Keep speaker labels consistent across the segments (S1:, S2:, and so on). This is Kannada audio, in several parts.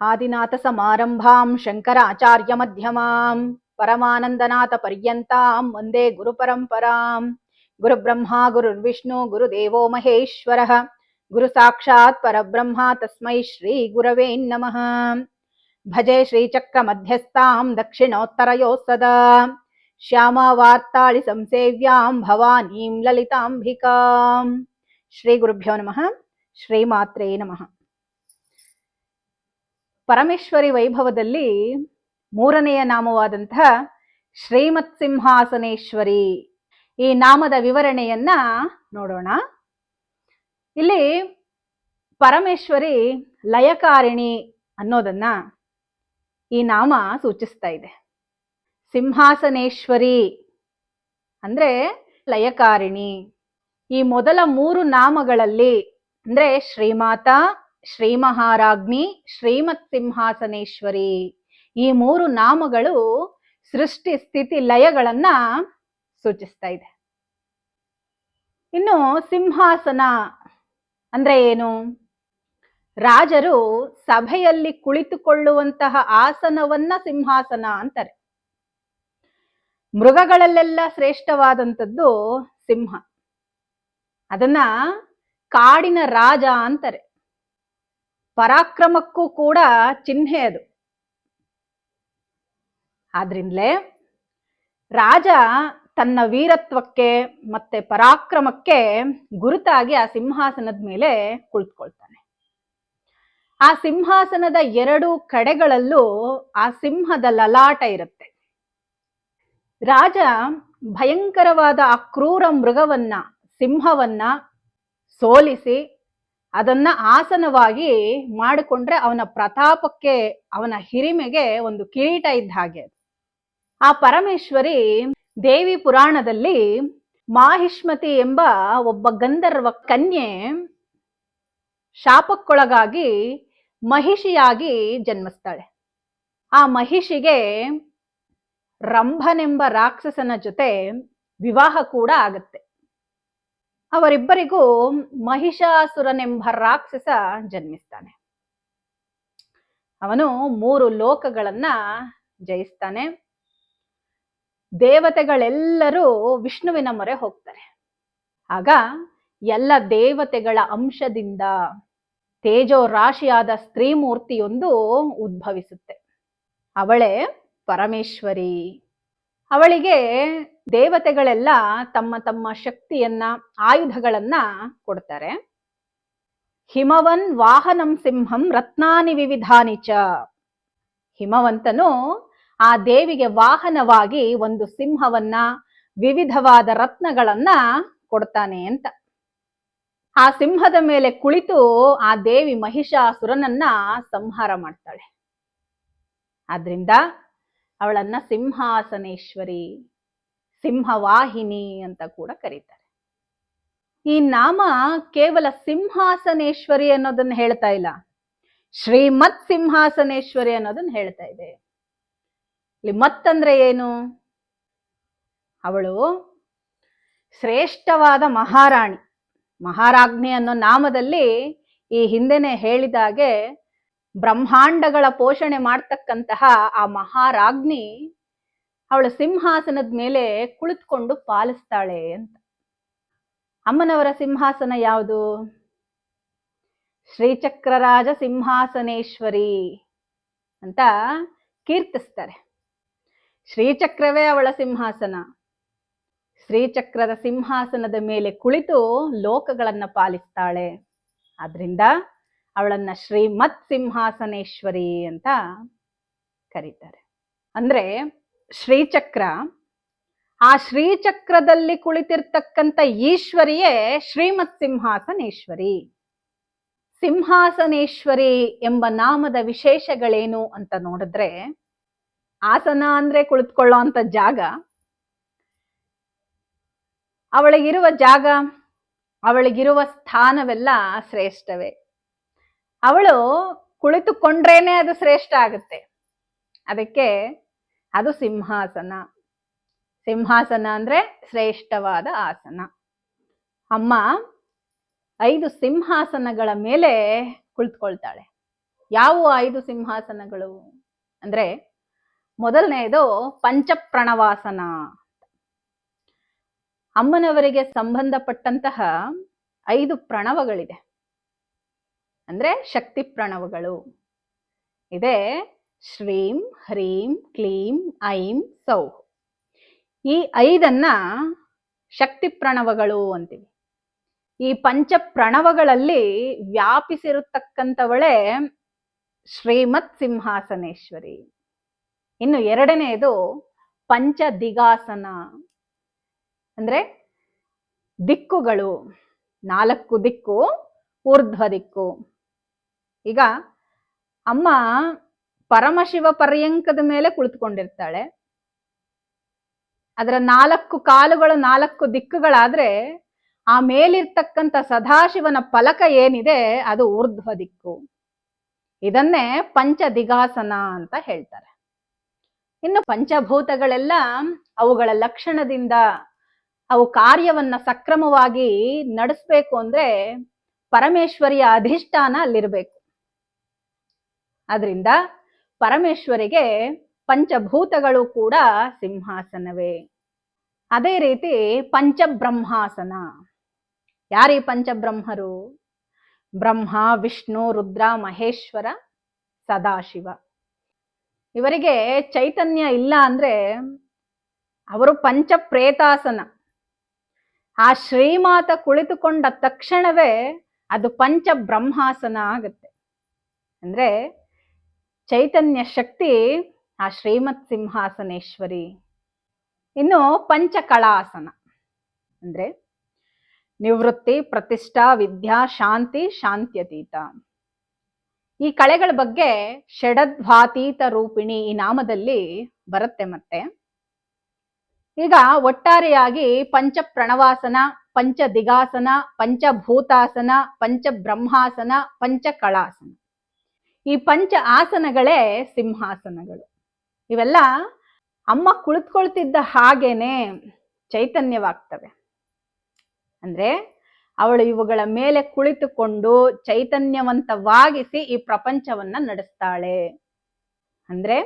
S1: ಆದಿನಾಥ ಸಮಾರಂಭಾಂ ಶಂಕರಾಚಾರ್ಯ ಮಧ್ಯಮಾಂ ಪರಮಾನಂದನಾಥ ಪರ್ಯಂತಾಂ ವಂದೇ ಗುರು ಪರಂಪರಾಂ. ಗುರುಬ್ರಹ್ಮ ಗುರುರ್ವಿಷ್ಣು ಗುರುದೇವೋ ಮಹೇಶ್ವರಃ ಗುರು ಸಾಕ್ಷಾತ್ ಪರಬ್ರಹ್ಮ ತಸ್ಮೈ ಶ್ರೀ ಗುರವೇ ನಮಃ. ಭಜೆ ಶ್ರೀಚಕ್ರ ಮಧ್ಯಸ್ಥಾಂ ದಕ್ಷಿಣೋತ್ತರಯೋ ಸದಾ ಶ್ಯಾಮಾವಾರ್ತಾಳಿ ಸಂಸೇವ್ಯಾಂ ಭವಾನೀಂ ಲಲಿತಾಂಬಿಕಾಂ. ಶ್ರೀ ಗುರುಭ್ಯೋ ನಮಃ. ಶ್ರೀಮಾತ್ರೇ ನಮಃ. ಪರಮೇಶ್ವರಿ ವೈಭವದಲ್ಲಿ ಮೂರನೆಯ ನಾಮವಾದಂತಹ ಶ್ರೀಮತ್ ಸಿಂಹಾಸನೇಶ್ವರಿ, ಈ ನಾಮದ ವಿವರಣೆಯನ್ನ ನೋಡೋಣ. ಇಲ್ಲಿ ಪರಮೇಶ್ವರಿ ಲಯಕಾರಿಣಿ ಅನ್ನೋದನ್ನ ಈ ನಾಮ ಸೂಚಿಸ್ತಾ ಇದೆ. ಸಿಂಹಾಸನೇಶ್ವರಿ ಅಂದ್ರೆ ಲಯಕಾರಿಣಿ. ಈ ಮೊದಲ ಮೂರು ನಾಮಗಳಲ್ಲಿ ಅಂದ್ರೆ ಶ್ರೀಮಾತ, ಶ್ರೀ ಮಹಾರಾಜ್ಞಿ, ಶ್ರೀಮತ್ ಸಿಂಹಾಸನೇಶ್ವರಿ, ಈ ಮೂರು ನಾಮಗಳು ಸೃಷ್ಟಿ ಸ್ಥಿತಿ ಲಯಗಳನ್ನ ಸೂಚಿಸ್ತಾ ಇದೆ. ಇನ್ನು ಸಿಂಹಾಸನ ಅಂದ್ರೆ ಏನು? ರಾಜರು ಸಭೆಯಲ್ಲಿ ಕುಳಿತುಕೊಳ್ಳುವಂತಹ ಆಸನವನ್ನ ಸಿಂಹಾಸನ ಅಂತಾರೆ. ಮೃಗಗಳಲ್ಲೆಲ್ಲ ಶ್ರೇಷ್ಠವಾದಂಥದ್ದು ಸಿಂಹ. ಅದನ್ನ ಕಾಡಿನ ರಾಜ ಅಂತಾರೆ. ಪರಾಕ್ರಮಕ್ಕೂ ಕೂಡ ಚಿಹ್ನೆ ಅದು. ಆದ್ರಿಂದಲೇ ರಾಜ ತನ್ನ ವೀರತ್ವಕ್ಕೆ ಮತ್ತೆ ಪರಾಕ್ರಮಕ್ಕೆ ಗುರುತಾಗಿ ಆ ಸಿಂಹಾಸನದ ಮೇಲೆ ಕುಳಿತುಕೊಳ್ತಾನೆ. ಆ ಸಿಂಹಾಸನದ ಎರಡು ಕಡೆಗಳಲ್ಲೂ ಆ ಸಿಂಹದ ಲಲಾಟ ಇರುತ್ತೆ. ರಾಜ ಭಯಂಕರವಾದ ಆ ಕ್ರೂರ ಮೃಗವನ್ನ, ಸಿಂಹವನ್ನ ಸೋಲಿಸಿ ಅದನ್ನ ಆಸನವಾಗಿ ಮಾಡಿಕೊಂಡ್ರೆ ಅವನ ಪ್ರತಾಪಕ್ಕೆ, ಅವನ ಹಿರಿಮೆಗೆ ಒಂದು ಕಿರೀಟ ಇದ್ದ ಹಾಗೆ. ಆ ಪರಮೇಶ್ವರಿ ದೇವಿ ಪುರಾಣದಲ್ಲಿ ಮಾಹಿಷ್ಮತಿ ಎಂಬ ಒಬ್ಬ ಗಂಧರ್ವ ಕನ್ಯೆ ಶಾಪಕ್ಕೊಳಗಾಗಿ ಮಹಿಷಿಯಾಗಿ ಜನ್ಮಿಸ್ತಾಳೆ. ಆ ಮಹಿಷಿಗೆ ರಂಭನೆಂಬ ರಾಕ್ಷಸನ ಜೊತೆ ವಿವಾಹ ಕೂಡ ಆಗತ್ತೆ. ಅವರಿಬ್ಬರಿಗೂ ಮಹಿಷಾಸುರನೆಂಬ ರಾಕ್ಷಸ ಜನ್ಮಿಸ್ತಾನೆ. ಅವನು 3 ಲೋಕಗಳನ್ನ ಜಯಿಸ್ತಾನೆ. ದೇವತೆಗಳೆಲ್ಲರೂ ವಿಷ್ಣುವಿನ ಮೊರೆ ಹೋಗ್ತಾರೆ. ಆಗ ಎಲ್ಲ ದೇವತೆಗಳ ಅಂಶದಿಂದ ತೇಜೋ ರಾಶಿಯಾದ ಸ್ತ್ರೀ ಮೂರ್ತಿಯೊಂದು ಉದ್ಭವಿಸುತ್ತೆ. ಅವಳೇ ಪರಮೇಶ್ವರಿ. ಅವಳಿಗೆ ದೇವತೆಗಳೆಲ್ಲ ತಮ್ಮ ತಮ್ಮ ಶಕ್ತಿಯನ್ನ, ಆಯುಧಗಳನ್ನ ಕೊಡ್ತಾರೆ. ಹಿಮವನ್ ವಾಹನಂ ಸಿಂಹಂ ರತ್ನಾನಿ ವಿವಿಧಾನಿ ಚ. ಹಿಮವಂತನು ಆ ದೇವಿಗೆ ವಾಹನವಾಗಿ ಒಂದು ಸಿಂಹವನ್ನ, ವಿವಿಧವಾದ ರತ್ನಗಳನ್ನ ಕೊಡ್ತಾನೆ ಅಂತ. ಆ ಸಿಂಹದ ಮೇಲೆ ಕುಳಿತು ಆ ದೇವಿ ಮಹಿಷಾಸುರನನ್ನ ಸಂಹಾರ ಮಾಡ್ತಾಳೆ. ಆದ್ರಿಂದ ಅವಳನ್ನ ಸಿಂಹಾಸನೇಶ್ವರಿ, ಸಿಂಹವಾಹಿನಿ ಅಂತ ಕೂಡ ಕರೀತಾರೆ. ಈ ನಾಮ ಕೇವಲ ಸಿಂಹಾಸನೇಶ್ವರಿ ಅನ್ನೋದನ್ನ ಹೇಳ್ತಾ ಇಲ್ಲ, ಶ್ರೀಮತ್ ಸಿಂಹಾಸನೇಶ್ವರಿ ಅನ್ನೋದನ್ನ ಹೇಳ್ತಾ ಇದೆ. ಇಲ್ಲಿ ಮತ್ತಂದ್ರೆ ಏನು? ಅವಳು ಶ್ರೇಷ್ಠವಾದ ಮಹಾರಾಣಿ, ಮಹಾರಾಜ್ಞಿ ಅನ್ನೋ ನಾಮದಲ್ಲಿ ಈ ಹಿಂದೆನೆ ಹೇಳಿದಾಗೆ ಬ್ರಹ್ಮಾಂಡಗಳ ಪೋಷಣೆ ಮಾಡ್ತಕ್ಕಂತಹ ಆ ಮಹಾರಾಜ್ಞಿ ಅವಳ ಸಿಂಹಾಸನದ ಮೇಲೆ ಕುಳಿತುಕೊಂಡು ಪಾಲಿಸ್ತಾಳೆ ಅಂತ. ಅಮ್ಮನವರ ಸಿಂಹಾಸನ ಯಾವುದು? ಶ್ರೀಚಕ್ರರಾಜ ಸಿಂಹಾಸನೇಶ್ವರಿ ಅಂತ ಕೀರ್ತಿಸ್ತಾರೆ. ಶ್ರೀಚಕ್ರವೇ ಅವಳ ಸಿಂಹಾಸನ. ಶ್ರೀಚಕ್ರದ ಸಿಂಹಾಸನದ ಮೇಲೆ ಕುಳಿತು ಲೋಕಗಳನ್ನ ಪಾಲಿಸ್ತಾಳೆ. ಆದ್ರಿಂದ ಅವಳನ್ನ ಶ್ರೀಮತ್ ಸಿಂಹಾಸನೇಶ್ವರಿ ಅಂತ ಕರೀತಾರೆ. ಅಂದ್ರೆ ಶ್ರೀಚಕ್ರ, ಆ ಶ್ರೀಚಕ್ರದಲ್ಲಿ ಕುಳಿತಿರ್ತಕ್ಕಂಥ ಈಶ್ವರಿಯೇ ಶ್ರೀಮತ್ ಸಿಂಹಾಸನೇಶ್ವರಿ. ಸಿಂಹಾಸನೇಶ್ವರಿ ಎಂಬ ನಾಮದ ವಿಶೇಷಗಳೇನು ಅಂತ ನೋಡಿದ್ರೆ, ಆಸನ ಅಂದ್ರೆ ಕುಳಿತುಕೊಳ್ಳೋ ಅಂತ ಜಾಗ, ಅವಳಿಗಿರುವ ಜಾಗ, ಅವಳಿಗಿರುವ ಸ್ಥಾನವೆಲ್ಲ ಶ್ರೇಷ್ಠವೇ. ಅವಳು ಕುಳಿತುಕೊಂಡ್ರೇನೆ ಅದು ಶ್ರೇಷ್ಠ ಆಗುತ್ತೆ. ಅದಕ್ಕೆ ಅದು ಸಿಂಹಾಸನ. ಸಿಂಹಾಸನ ಅಂದ್ರೆ ಶ್ರೇಷ್ಠವಾದ ಆಸನ. ಅಮ್ಮ 5 ಸಿಂಹಾಸನಗಳ ಮೇಲೆ ಕುಳಿತುಕೊಳ್ತಾಳೆ. ಯಾವುವು 5 ಸಿಂಹಾಸನಗಳು ಅಂದ್ರೆ ಮೊದಲನೆಯದು ಪಂಚಪ್ರಣವಾಸನ. ಅಮ್ಮನವರಿಗೆ ಸಂಬಂಧಪಟ್ಟಂತಹ 5 ಪ್ರಣವಗಳಿದೆ, ಅಂದ್ರೆ ಶಕ್ತಿ ಪ್ರಣವಗಳು ಇದೆ. ಶ್ರೀಂ, ಹ್ರೀಂ, ಕ್ಲೀಂ, ಐಂ, ಸೌಃ. ಈ 5 ಶಕ್ತಿ ಪ್ರಣವಗಳು ಅಂತೀವಿ. ಈ ಪಂಚ ಪ್ರಣವಗಳಲ್ಲಿ ವ್ಯಾಪಿಸಿರತಕ್ಕಂಥವಳೇ ಶ್ರೀಮತ್ ಸಿಂಹಾಸನೇಶ್ವರಿ. ಇನ್ನು ಎರಡನೆಯದು ಪಂಚ ದಿಗಾಸನ, ಅಂದ್ರೆ ದಿಕ್ಕುಗಳು, 4 ದಿಕ್ಕು, ಊರ್ಧ್ವ ದಿಕ್ಕು. ಈಗ ಅಮ್ಮ ಪರಮಶಿವ ಪರ್ಯಂಕದ ಮೇಲೆ ಕುಳಿತುಕೊಂಡಿರ್ತಾಳೆ. ಅದರ 4 ಕಾಲುಗಳು 4 ದಿಕ್ಕುಗಳಾದ್ರೆ ಆ ಮೇಲಿರ್ತಕ್ಕಂಥ ಸದಾಶಿವನ ಫಲಕ ಏನಿದೆ ಅದು ಊರ್ಧ್ವ ದಿಕ್ಕು. ಇದನ್ನೇ ಪಂಚ ದಿಗಾಸನ ಅಂತ ಹೇಳ್ತಾರೆ. ಇನ್ನು ಪಂಚಭೂತಗಳೆಲ್ಲ ಅವುಗಳ ಲಕ್ಷಣದಿಂದ ಅವು ಕಾರ್ಯವನ್ನ ಸಕ್ರಮವಾಗಿ ನಡೆಸಬೇಕು ಅಂದ್ರೆ ಪರಮೇಶ್ವರಿಯ ಅಧಿಷ್ಠಾನ ಅಲ್ಲಿರ್ಬೇಕು. ಆದ್ರಿಂದ ಪರಮೇಶ್ವರಿಗೆ ಪಂಚಭೂತಗಳು ಕೂಡ ಸಿಂಹಾಸನವೇ. ಅದೇ ರೀತಿ ಪಂಚಬ್ರಹ್ಮಾಸನ. ಯಾರೀ ಪಂಚಬ್ರಹ್ಮರು? ಬ್ರಹ್ಮ, ವಿಷ್ಣು, ರುದ್ರ, ಮಹೇಶ್ವರ, ಸದಾಶಿವ. ಇವರಿಗೆ ಚೈತನ್ಯ ಇಲ್ಲ ಅಂದ್ರೆ ಅವರು ಪಂಚಪ್ರೇತಾಸನ. ಆ ಶ್ರೀಮಾತ ಕುಳಿತುಕೊಂಡ ತಕ್ಷಣವೇ ಅದು ಪಂಚಬ್ರಹ್ಮಾಸನ ಆಗುತ್ತೆ. ಅಂದ್ರೆ ಚೈತನ್ಯ ಶಕ್ತಿ ಆ ಶ್ರೀಮತ್ ಸಿಂಹಾಸನೇಶ್ವರಿ. ಇನ್ನು ಪಂಚಕಳಾಸನ ಅಂದ್ರೆ ನಿವೃತ್ತಿ, ಪ್ರತಿಷ್ಠಾ, ವಿದ್ಯಾ, ಶಾಂತಿ, ಶಾಂತ್ಯತೀತ. ಈ ಕಳೆಗಳ ಬಗ್ಗೆ ಷಡಧ್ವಾತೀತ ರೂಪಿಣಿ ಈ ನಾಮದಲ್ಲಿ ಬರುತ್ತೆ. ಮತ್ತೆ ಈಗ ಒಟ್ಟಾರೆಯಾಗಿ ಪಂಚ ಪ್ರಣವಾಸನ, ಪಂಚ ದಿಗಾಸನ, ಪಂಚಭೂತಾಸನ, ಪಂಚಬ್ರಹ್ಮಾಸನ, ಪಂಚಕಳಾಸನ, ಈ ಪಂಚ ಆಸನಗಳೇ ಸಿಂಹಾಸನಗಳು. ಇವೆಲ್ಲ ಅಮ್ಮ ಕುಳಿತುಕೊಳ್ತಿದ್ದ ಹಾಗೇನೆ ಚೈತನ್ಯವಾಗ್ತವೆ. ಅಂದ್ರೆ ಅವಳು ಇವುಗಳ ಮೇಲೆ ಕುಳಿತುಕೊಂಡು ಚೈತನ್ಯವಂತವಾಗಿಸಿ ಈ ಪ್ರಪಂಚವನ್ನ ನಡೆಸ್ತಾಳೆ. ಅಂದ್ರೆ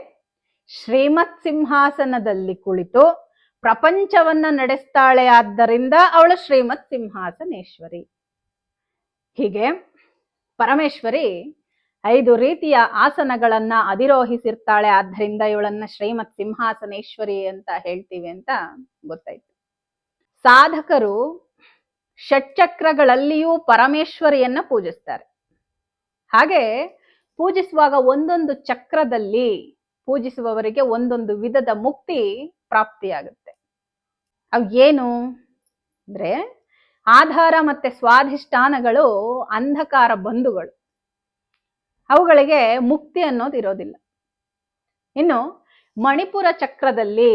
S1: ಶ್ರೀಮತ್ ಸಿಂಹಾಸನದಲ್ಲಿ ಕುಳಿತು ಪ್ರಪಂಚವನ್ನ ನಡೆಸ್ತಾಳೆ. ಆದ್ದರಿಂದ ಅವಳು ಶ್ರೀಮತ್ ಸಿಂಹಾಸನೇಶ್ವರಿ. ಹೀಗೆ ಪರಮೇಶ್ವರಿ 5 ರೀತಿಯ ಆಸನಗಳನ್ನ ಅಧಿರೋಹಿಸಿರ್ತಾಳೆ. ಆದ್ದರಿಂದ ಇವಳನ್ನ ಶ್ರೀಮತ್ ಸಿಂಹಾಸನೇಶ್ವರಿ ಅಂತ ಹೇಳ್ತೀವಿ ಅಂತ ಗೊತ್ತಾಯ್ತು. ಸಾಧಕರು ಷಟ್ಚಕ್ರಗಳಲ್ಲಿಯೂ ಪರಮೇಶ್ವರಿಯನ್ನ ಪೂಜಿಸ್ತಾರೆ. ಹಾಗೆ ಪೂಜಿಸುವಾಗ ಒಂದೊಂದು ಚಕ್ರದಲ್ಲಿ ಪೂಜಿಸುವವರಿಗೆ ಒಂದೊಂದು ವಿಧದ ಮುಕ್ತಿ ಪ್ರಾಪ್ತಿಯಾಗುತ್ತೆ. ಅವು ಏನು ಅಂದ್ರೆ ಆಧಾರ ಮತ್ತೆ ಸ್ವಾಧಿಷ್ಠಾನಗಳು ಅಂಧಕಾರ ಬಂಧುಗಳು, ಅವುಗಳಿಗೆ ಮುಕ್ತಿ ಅನ್ನೋದು ಇರೋದಿಲ್ಲ. ಇನ್ನು ಮಣಿಪುರ ಚಕ್ರದಲ್ಲಿ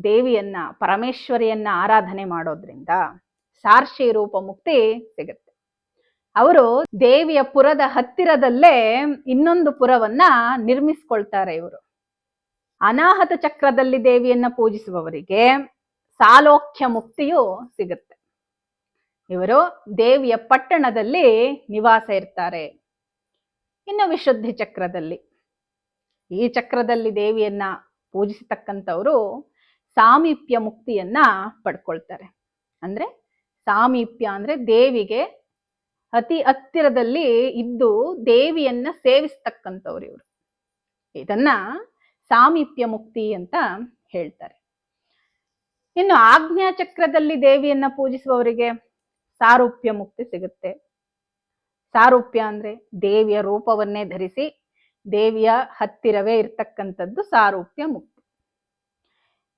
S1: ದೇವಿಯನ್ನ ಪರಮೇಶ್ವರಿಯನ್ನ ಆರಾಧನೆ ಮಾಡೋದ್ರಿಂದ ಸಾರ್ಷಿ ರೂಪ ಮುಕ್ತಿ ಸಿಗುತ್ತೆ. ಅವರು ದೇವಿಯ ಪುರದ ಹತ್ತಿರದಲ್ಲೇ ಇನ್ನೊಂದು ಪುರವನ್ನ ನಿರ್ಮಿಸ್ಕೊಳ್ತಾರೆ. ಇವರು ಅನಾಹತ ಚಕ್ರದಲ್ಲಿ ದೇವಿಯನ್ನ ಪೂಜಿಸುವವರಿಗೆ ಸಾಲೋಕ್ಯ ಮುಕ್ತಿಯು ಸಿಗುತ್ತೆ. ಇವರು ದೇವಿಯ ಪಟ್ಟಣದಲ್ಲಿ ನಿವಾಸ ಇರ್ತಾರೆ. ಇನ್ನು ವಿಶುದ್ಧಿ ಚಕ್ರದಲ್ಲಿ, ಈ ಚಕ್ರದಲ್ಲಿ ದೇವಿಯನ್ನ ಪೂಜಿಸತಕ್ಕಂಥವರು ಸಾಮೀಪ್ಯ ಮುಕ್ತಿಯನ್ನ ಪಡ್ಕೊಳ್ತಾರೆ. ಅಂದ್ರೆ ಸಾಮೀಪ್ಯ ಅಂದ್ರೆ ದೇವಿಗೆ ಅತಿ ಹತ್ತಿರದಲ್ಲಿ ಇದ್ದು ದೇವಿಯನ್ನ ಸೇವಿಸ್ತಕ್ಕಂಥವ್ರು ಇವರು. ಇದನ್ನ ಸಾಮೀಪ್ಯ ಮುಕ್ತಿ ಅಂತ ಹೇಳ್ತಾರೆ. ಇನ್ನು ಆಜ್ಞಾ ಚಕ್ರದಲ್ಲಿ ದೇವಿಯನ್ನ ಪೂಜಿಸುವವರಿಗೆ ಸಾರೂಪ್ಯ ಮುಕ್ತಿ ಸಿಗುತ್ತೆ. ಸಾರೂಪ್ಯ ಅಂದ್ರೆ ದೇವಿಯ ರೂಪವನ್ನೇ ಧರಿಸಿ ದೇವಿಯ ಹತ್ತಿರವೇ ಇರ್ತಕ್ಕಂಥದ್ದು ಸಾರೂಪ್ಯ ಮುಕ್ತಿ.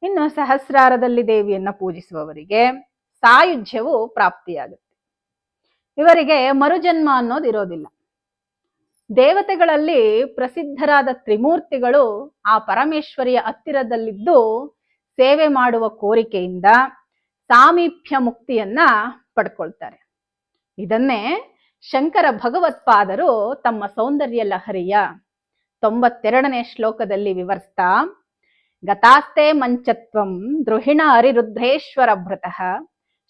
S1: ಇನ್ನು ಸಹಸ್ರಾರದಲ್ಲಿ ದೇವಿಯನ್ನ ಪೂಜಿಸುವವರಿಗೆ ಸಾಯುಜ್ಯವು ಪ್ರಾಪ್ತಿಯಾಗುತ್ತೆ. ಇವರಿಗೆ ಮರುಜನ್ಮ ಅನ್ನೋದು ಇರೋದಿಲ್ಲ. ದೇವತೆಗಳಲ್ಲಿ ಪ್ರಸಿದ್ಧರಾದ ತ್ರಿಮೂರ್ತಿಗಳು ಆ ಪರಮೇಶ್ವರಿಯ ಹತ್ತಿರದಲ್ಲಿದ್ದು ಸೇವೆ ಮಾಡುವ ಕೋರಿಕೆಯಿಂದ ಸಾಮೀಪ್ಯ ಮುಕ್ತಿಯನ್ನ ಪಡ್ಕೊಳ್ತಾರೆ. ಇದನ್ನೇ ಶಂಕರ ಭಗವತ್ಪಾದರು ತಮ್ಮ ಸೌಂದರ್ಯ ಲಹರಿಯ 92ನೇ ಶ್ಲೋಕದಲ್ಲಿ ವಿವರಿಸ್ತಾ, ಗತಾಸ್ತೆ ಮಂಚತ್ವಂ ದ್ರುಹಿಣ ಹರಿರುದ್ರೇಶ್ವರ ಭೃತಃ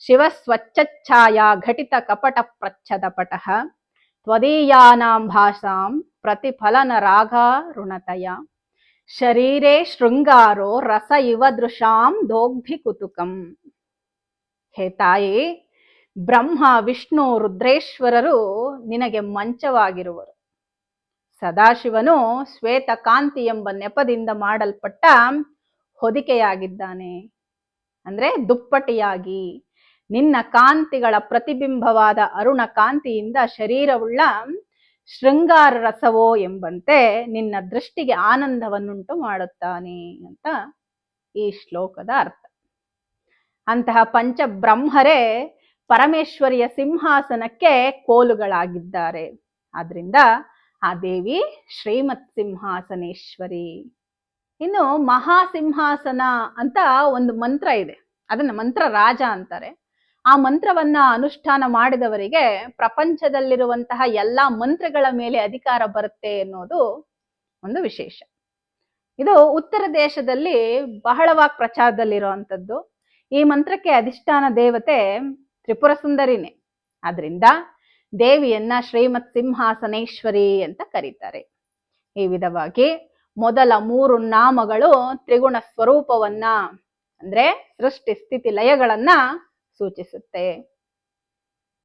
S1: ಶಿವ ಸ್ವಚ್ಛಚ್ಛಾಯಾ ಘಟಿತ ಕಪಟ ಪ್ರಚ್ಛದ ಪಟಃ ತ್ವದೀಯಾನಾಂ ಭಾಷಾಂ ಪ್ರತಿಫಲನ ರಾಗಾರುಣತಯ ಶರೀರೇ ಶೃಂಗಾರೋ ರಸ ಇವ ದೃಶಾಂ ದೋಗ್ಧಿ ಕುತುಕಂ. ಹೇ ತಾಯಿ, ಬ್ರಹ್ಮ ವಿಷ್ಣು ರುದ್ರೇಶ್ವರರು ನಿನಗೆ ಮಂಚವಾಗಿರುವರು. ಸದಾಶಿವನು ಶ್ವೇತಕಾಂತಿ ಎಂಬ ನೆಪದಿಂದ ಮಾಡಲ್ಪಟ್ಟ ಹೊದಿಕೆಯಾಗಿದ್ದಾನೆ. ಅಂದ್ರೆ ದುಪ್ಪಟಿಯಾಗಿ ನಿನ್ನ ಕಾಂತಿಗಳ ಪ್ರತಿಬಿಂಬವಾದ ಅರುಣ ಕಾಂತಿಯಿಂದ ಶರೀರವುಳ್ಳ ಶೃಂಗಾರ ರಸವೋ ಎಂಬಂತೆ ನಿನ್ನ ದೃಷ್ಟಿಗೆ ಆನಂದವನ್ನುಂಟು ಮಾಡುತ್ತಾನೆ ಅಂತ ಈ ಶ್ಲೋಕದ ಅರ್ಥ. ಅಂತಹ ಪಂಚಬ್ರಹ್ಮರೇ ಪರಮೇಶ್ವರಿಯ ಸಿಂಹಾಸನಕ್ಕೆ ಕೋಲುಗಳಾಗಿದ್ದಾರೆ. ಆದ್ರಿಂದ ಆ ದೇವಿ ಶ್ರೀಮತ್ ಸಿಂಹಾಸನೇಶ್ವರಿ. ಇನ್ನು ಮಹಾಸಿಂಹಾಸನ ಅಂತ ಒಂದು ಮಂತ್ರ ಇದೆ, ಅದನ್ನ ಮಂತ್ರ ರಾಜ ಅಂತಾರೆ. ಆ ಮಂತ್ರವನ್ನ ಅನುಷ್ಠಾನ ಮಾಡಿದವರಿಗೆ ಪ್ರಪಂಚದಲ್ಲಿರುವಂತಹ ಎಲ್ಲಾ ಮಂತ್ರಗಳ ಮೇಲೆ ಅಧಿಕಾರ ಬರುತ್ತೆ ಎನ್ನುವುದು ಒಂದು ವಿಶೇಷ. ಇದು ಉತ್ತರ ದೇಶದಲ್ಲಿ ಬಹಳವಾಗಿ ಪ್ರಚಾರದಲ್ಲಿರುವಂಥದ್ದು. ಈ ಮಂತ್ರಕ್ಕೆ ಅಧಿಷ್ಠಾನ ದೇವತೆ ತ್ರಿಪುರ ಸುಂದರಿನೇ. ಆದ್ರಿಂದ ದೇವಿಯನ್ನ ಶ್ರೀಮತ್ ಸಿಂಹಾಸನೇಶ್ವರಿ ಅಂತ ಕರೀತಾರೆ. ಈ ವಿಧವಾಗಿ ಮೊದಲ 3 ನಾಮಗಳು ತ್ರಿಗುಣ ಸ್ವರೂಪವನ್ನ ಅಂದ್ರೆ ಸೃಷ್ಟಿ ಸ್ಥಿತಿ ಲಯಗಳನ್ನ ಸೂಚಿಸುತ್ತೆ.